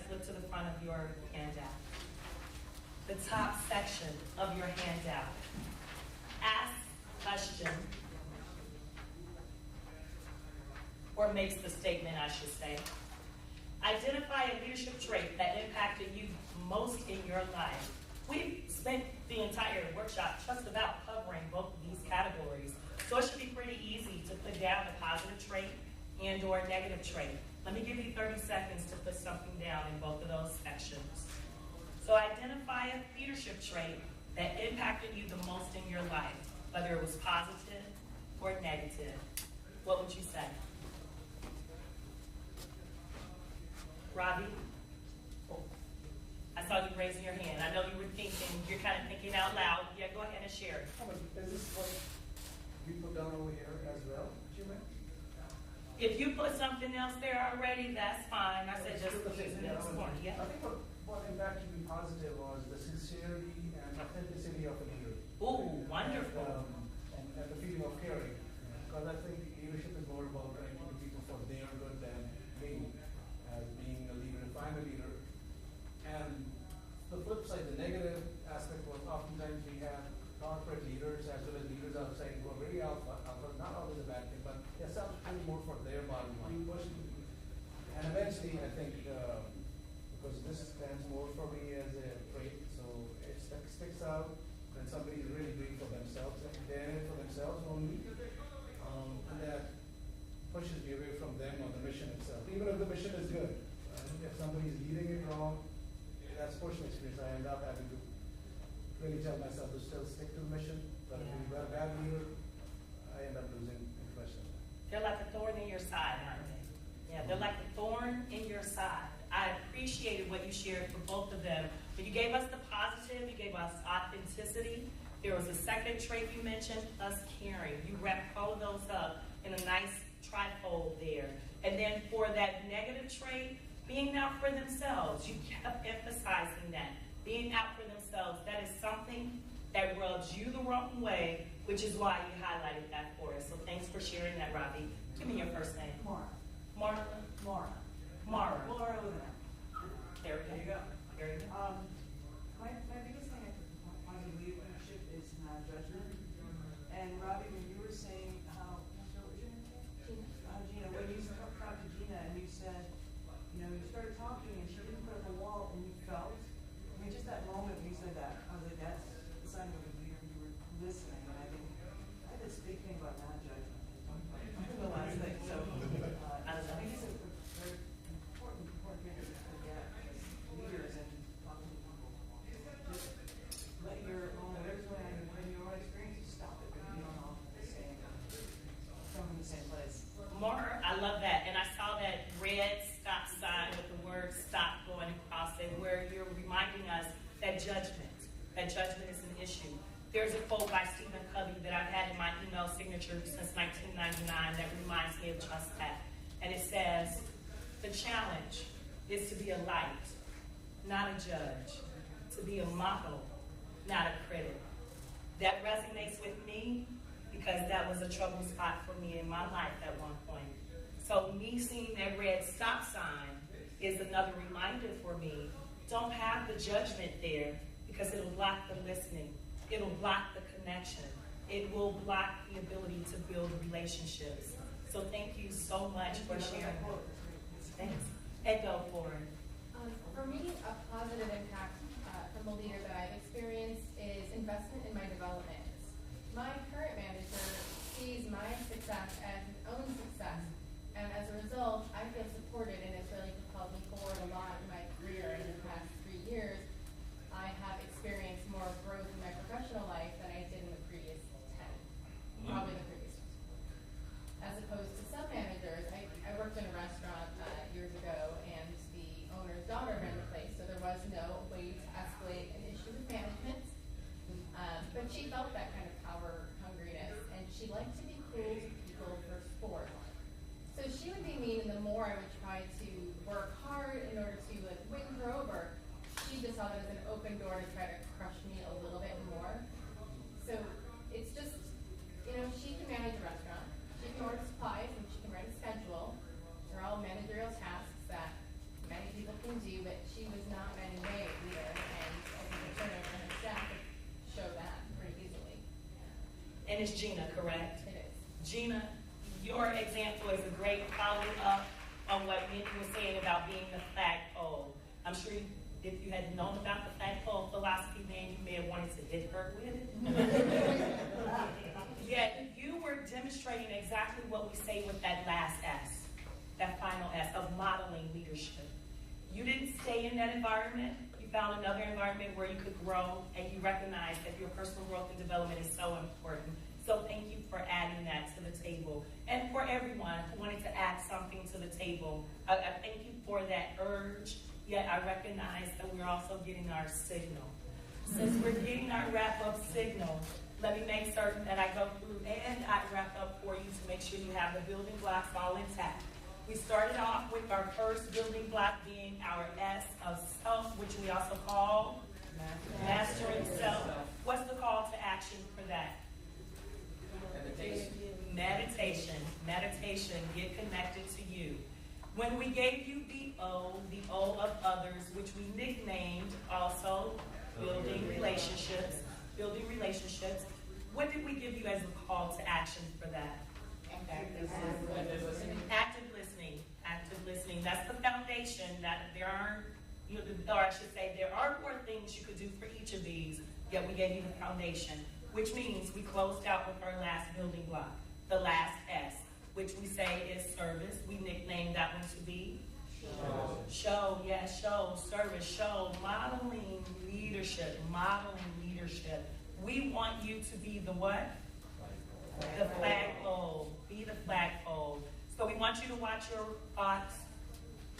flip to the front of your handout. The top section of your handout. Ask question, or makes the statement, I should say. Identify a leadership trait that impacted you most in your life. We've spent the entire workshop just about covering both of these categories, so it should be pretty easy to put down a positive trait and or a negative trait. Let me give you 30 seconds to put something down in both of those sections. So identify a leadership trait that impacted you the most in your life, whether it was positive or negative. What would you say? Robbie? Oh, I saw you raising your hand. I know you were thinking, you're kind of thinking out loud. Yeah, go ahead and share it. Is this what we put down over here as well, Jim? If you put something else there already, that's fine. I said just use it this morning. Yeah. I think what impacted me positive was the sincerity and authenticity of a leader. Ooh, wonderful. And the feeling of caring. Because I think leadership is more about connecting to people for their good than me as being a leader. If I'm a leader. And the flip side, the negative aspect was oftentimes we have corporate leaders as well as leaders outside who are very alpha, not always a bad thing, but they're self-putting more for their bottom line. And eventually, I think, because this stands more for me as a trait, so it sticks out when somebody is really doing for themselves, and they're in it for themselves only, and that pushes me away from them or the mission itself, even if the mission is good. If somebody is leading it wrong, that's personal experience. I end up having to really tell myself to still stick to the mission, but if you're a bad leader, I end up losing impression. They're like a thorn in your side, aren't they? Yeah, they're like a thorn in your side. I appreciated what you shared for both of them. But you gave us the positive, you gave us authenticity. There was a second trait you mentioned, us caring. You wrapped all of those up in a nice trifold there. And then for that negative trait, being out for themselves, you kept emphasizing that. Being out for themselves, that is something that rubs you the wrong way, which is why you highlighted that for us. So thanks for sharing that, Robbie. Give me your first name. Mara. Marla? Mara. Mara. Laura with an M. There you go. There you go. My biggest thing I find in leadership is not judgment. And Robbie, when you were saying how, what was your name? Gina, when you talked to Gina and you said, you know, you started talking and she didn't put up a wall and you felt, I mean, just that moment when you said that, I was like, that's the sign of a leader. You were listening, and I think I had this big thing about not judgment. The last thing, so I think it's a very important thing to forget as leaders and talking to people. Just let your own, whatever's going on in your own experience, stop it, but you don't all come from the same place. More, I love that. And I saw that red stop sign with the word stop going across it, where you're reminding us that judgment is an issue. There's a quote by Stephen Covey that I've had in my email signature since 1999 that reminds me of just that. And it says, the challenge is to be a light, not a judge, to be a model, not a critic. That resonates with me because that was a trouble spot for me in my life at one point. So me seeing that red stop sign is another reminder for me. Don't have the judgment there because it'll block the listening. It'll block the connection. It will block the ability to build relationships. So thank you so much for sharing. Thanks. And go for it. For me, a positive impact from a leader that I've experienced is investment in my development. My current manager sees my success as his own success, and as a result, I feel supported and has really propelled me forward a lot in my career. In the past 3 years, I have experienced more growth in my professional life than I did in the previous 10, probably the previous 10. As opposed to some managers, I worked in a restaurant years ago, and the owner's daughter ran the place, so there was no way to escalate an issue with management. But she felt that kind of power hungriness, and she liked to be cool to people for sport. So she would be mean, and the more I would try to work hard in order to win her over, she just saw it as an open door to try to crush me a little bit more. So it's just, she can manage a restaurant, she can order supplies, and she can write a schedule. They're all managerial tasks that many people can do, but she was not an innate leader, and I think the turnover in her staff would show that pretty easily. And it's Gina, correct? It is. Gina, your example is a great follow-up on what Mindy was saying about being the flagpole. I'm sure if you had known about the flagpole philosophy, then you may have wanted to hit her with it. Yet you were demonstrating exactly what we say with that last S, that final S of modeling leadership. You didn't stay in that environment. You found another environment where you could grow, and you recognize that your personal growth and development is so important. So thank you for adding that to the table. And for everyone who wanted to add something to the table, I thank you for that urge, yet I recognize that we're also getting our signal. Since we're getting our wrap-up signal, let me make certain that I go through and I wrap up for you to make sure you have the building blocks all intact. We started off with our first building block being our S of self, which we also call mastering self. What's the call to action for that? Meditation, get connected to you. When we gave you the O of others, which we nicknamed also building relationships, what did we give you as a call to action for that? Active listening. That's the foundation. That there aren't, or I should say, there are more things you could do for each of these, yet we gave you the foundation, which means we closed out with our last building block, the last S, which we say is service. We nicknamed that one to be show, service, show, modeling leadership. We want you to be the what? The flagpole. Be the flagpole. So we want you to watch your thoughts,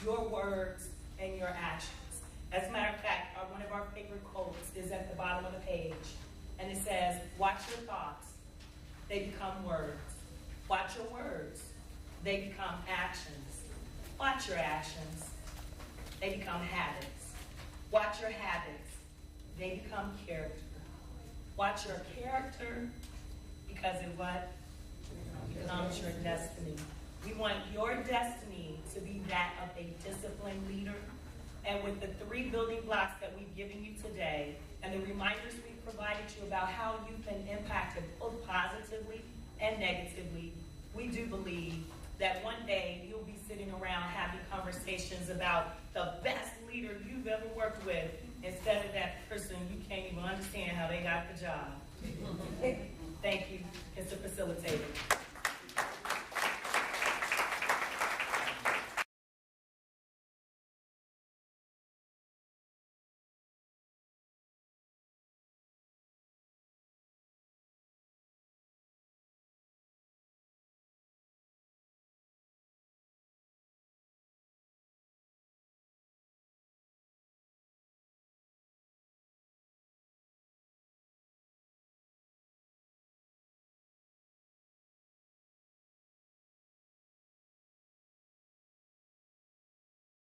your words, and your actions. As a matter of fact, one of our favorite quotes is at the bottom of the page. And it says, watch your thoughts. They become words. Watch your words. They become actions. Watch your actions. They become habits. Watch your habits. They become character. Watch your character, because it what? Becomes your destiny. We want your destiny to be that of a disciplined leader. And with the 3 building blocks that we've given you today, and the reminders we've provided you about how you've been impacted both positively and negatively, we do believe that one day you'll be sitting around having conversations about the best leader you've ever worked with, instead of that person you can't even understand how they got the job. Thank you, Mr. Facilitator.